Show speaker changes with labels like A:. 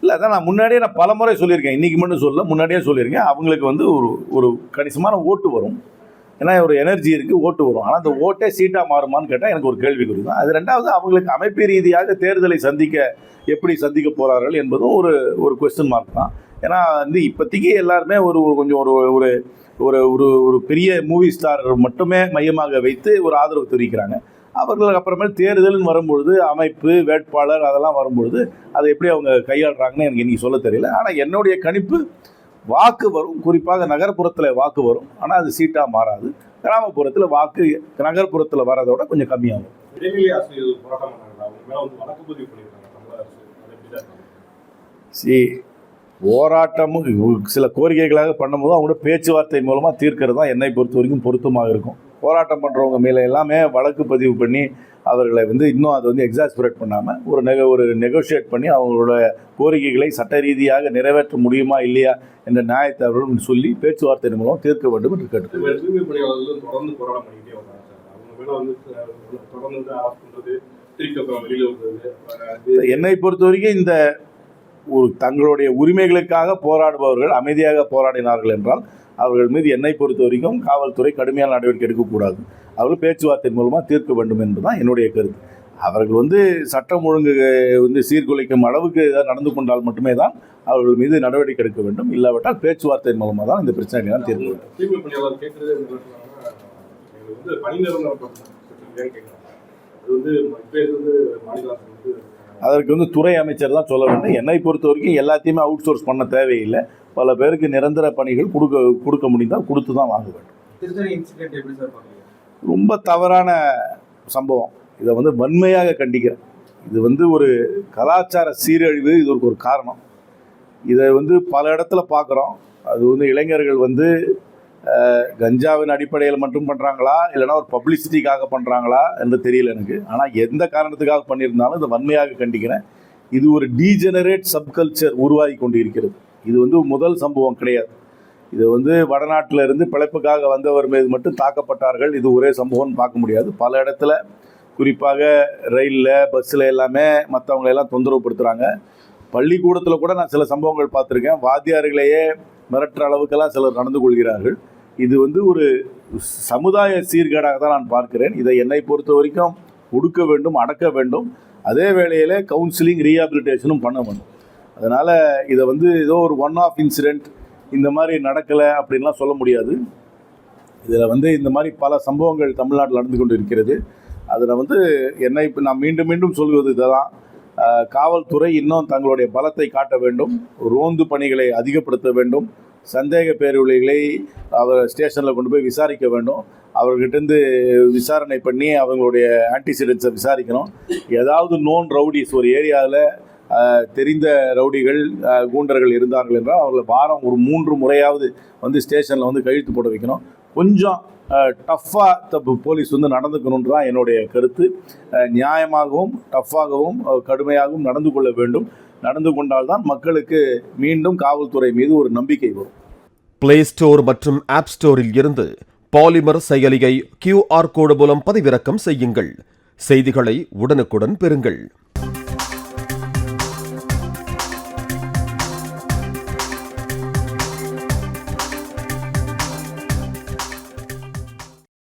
A: இல்லை, அதான் நான் முன்னாடியே பல முறை சொல்லியிருக்கேன், இன்றைக்கி மட்டும் சொல்ல, முன்னாடியே சொல்லியிருக்கேன். அவங்களுக்கு வந்து ஒரு கணிசமான ஓட்டு வரும், ஏன்னா ஒரு எனர்ஜி இருக்குது, ஓட்டு வரும். ஆனால் அந்த ஓட்டே சீட்டாக மாறுமான்னு கேட்டால் எனக்கு ஒரு கேள்விக்குறி தான். அது ரெண்டாவது, அவங்களுக்கு அமைப்பு ரீதியாக தேர்தலை எப்படி சந்திக்க போகிறார்கள் என்பதும் ஒரு கொஸ்டின் மார்க் தான். ஏன்னா வந்து இப்போதைக்கு எல்லாருமே கொஞ்சம் ஒரு பெரிய மூவி ஸ்டார் மட்டுமே மையமாக வைத்து ஒரு ஆதரவு தெரிவிக்கிறாங்க. அவர்களுக்கு அப்புறமேல் தேர்தல்னு வரும்பொழுது அமைப்பு வேட்பாளர் அதெல்லாம் வரும்பொழுது அதை எப்படி அவங்க கையாளுறாங்கன்னு எனக்கு இன்றைக்கி சொல்ல தெரியல. ஆனால் என்னுடைய கணிப்பு வாக்கு வரும், குறிப்பாக நகர்ப்புறத்தில் வாக்கு வரும். ஆனால் அது சீட்டாக மாறாது. கிராமப்புறத்தில் வாக்கு நகர்ப்புறத்தில் வரதோட கொஞ்சம் கம்மியாகும். போராட்டமும் சில கோரிக்கைகளாக பண்ணும்போது அவங்களோட பேச்சுவார்த்தை மூலமாக தீர்க்கிறது தான் என்னை பொறுத்த வரைக்கும் பொருத்தமாக இருக்கும். போராட்டம் பண்ணுறவங்க மேலே எல்லாமே வழக்கு பதிவு பண்ணி அவர்களை வந்து இன்னும் அதை வந்து எக்ஸாஸ்பரேட் பண்ணாமல் ஒரு நெகோஷியேட் பண்ணி அவங்களோட கோரிக்கைகளை சட்ட ரீதியாக நிறைவேற்ற முடியுமா இல்லையா என்ற நியாயத்தை அவர்கள் சொல்லி பேச்சுவார்த்தை மூலம் தீர்க்க வேண்டும் என்று கேட்டுக்கொள்கிறேன். என்னை பொறுத்த வரைக்கும் இந்த தங்களுடைய உரிமைகளுக்காக போராடுபவர்கள் அமைதியாக போராடினார்கள் என்றால் அவர்கள் மீது என்னை பொறுத்த வரைக்கும் காவல்துறை கடுமையான நடவடிக்கை எடுக்கக்கூடாது. அவர்கள் பேச்சுவார்த்தை மூலமாக தீர்க்க வேண்டும் என்பதுதான் என்னுடைய கருத்து. அவர்கள் வந்து சட்டம் ஒழுங்கு வந்து சீர்குலைக்கும் அளவுக்கு ஏதாவது நடந்து கொண்டால் மட்டுமே தான் அவர்கள் மீது நடவடிக்கை எடுக்க வேண்டும். இல்லாவிட்டால் பேச்சுவார்த்தை மூலமாக தான் இந்த பிரச்சனைகளை தான் தீர்க்க வேண்டும். அதற்கு வந்து துறை அமைச்சர் தான் சொல்ல வேண்டும். என்னை பொறுத்த வரைக்கும் எல்லாத்தையுமே அவுட் சோர்ஸ் பண்ண தேவையில்லை. பல பேருக்கு நிரந்தர பணிகள் கொடுக்க முடிந்தால் கொடுத்து தான் வாங்க வேண்டும். ரொம்ப தவறான சம்பவம். இதை வந்து வன்மையாக கண்டிக்கிறேன். இது வந்து ஒரு கலாச்சார சீரழிவு, இது ஒரு காரணம். இதை வந்து பல இடத்துல பார்க்குறோம். அது வந்து இளைஞர்கள் வந்து கஞ்சாவின் அடிப்படையில் மட்டும் பண்ணுறாங்களா இல்லைனா ஒரு பப்ளிசிட்டிக்காக பண்ணுறாங்களா என்று தெரியல எனக்கு. ஆனால் எந்த காரணத்துக்காக பண்ணியிருந்தாலும் இதை வன்மையாக கண்டிக்கிறேன். இது ஒரு டீஜெனரேட் சப்கல்ச்சர் உருவாகி கொண்டு இருக்கிறது. இது வந்து முதல் சம்பவம் கிடையாது. இது வந்து வடநாட்டில் இருந்து பிழைப்புக்காக வந்தவர் மீது மட்டும் தாக்கப்பட்டார்கள், இது ஒரே சம்பவம்னு பார்க்க முடியாது. பல இடத்துல குறிப்பாக ரயிலில் பஸ்ஸில் எல்லாமே மற்றவங்க எல்லாம் தொந்தரவுப்படுத்துகிறாங்க. பள்ளிக்கூடத்தில் கூட நான் சில சம்பவங்கள் பார்த்துருக்கேன். வாத்தியார்களையே மிரட்டுற அளவுக்கெல்லாம் சிலர் நடந்து கொள்கிறார்கள். இது வந்து ஒரு சமுதாய சீர்கேடாக தான் நான் பார்க்கிறேன். இதை என்னை பொறுத்த வரைக்கும் ஒடுக்க வேண்டும், அடக்க வேண்டும். அதே வேளையில் கவுன்சிலிங் ரீஹாபிலிட்டேஷனும் பண்ண வேண்டும். அதனால் இதை வந்து ஏதோ ஒரு ஒன் ஆஃப் இன்சிடெண்ட் இந்த மாதிரி நடக்கலை அப்படின்லாம் சொல்ல முடியாது. இதில் வந்து இந்த மாதிரி பல சம்பவங்கள் தமிழ்நாட்டில் நடந்து கொண்டு இருக்கிறது. அதில் வந்து என்னை இப்போ நான் மீண்டும் மீண்டும் சொல்வது இதுதான், காவல்துறை இன்னும் தங்களுடைய பலத்தை காட்ட வேண்டும், ரோந்து பணிகளை அதிகப்படுத்த வேண்டும், சந்தேக பேரொழிகளை அவர் ஸ்டேஷனில் கொண்டு போய் விசாரிக்க வேண்டும், அவர்கிட்டருந்து விசாரணை பண்ணி அவங்களுடைய ஆன்டிசிடென்ட்ஸை விசாரிக்கணும். ஏதாவது நோன் ரவுடிஸ் ஒரு ஏரியாவில் தெரிந்த ரவுடிகள் கூண்டர்கள் இருந்தார்கள் என்றால் அவர்களை வாரம் ஒரு 3 முறையாவது வந்து ஸ்டேஷனில் வந்து கழுத்து போட வைக்கணும். கொஞ்சம் டஃப்பாக போலீஸ் வந்து நடந்துக்கணுன்று தான் என்னுடைய கருத்து. நியாயமாகவும் டஃப்பாகவும் கடுமையாகவும் நடந்து கொள்ள வேண்டும். நடந்து கொண்டால்தான் மக்களுக்கு மீண்டும் காவல்துறை மீது ஒரு நம்பிக்கை வரும்.
B: பிளே ஸ்டோர் மற்றும் ஆப் ஸ்டோரில் இருந்து பாலிமர் செயலியை QR கோடு மூலம் பதிவிறக்கம் செய்யுங்கள். செய்திகளை உடனுக்குடன் பெறுங்கள்.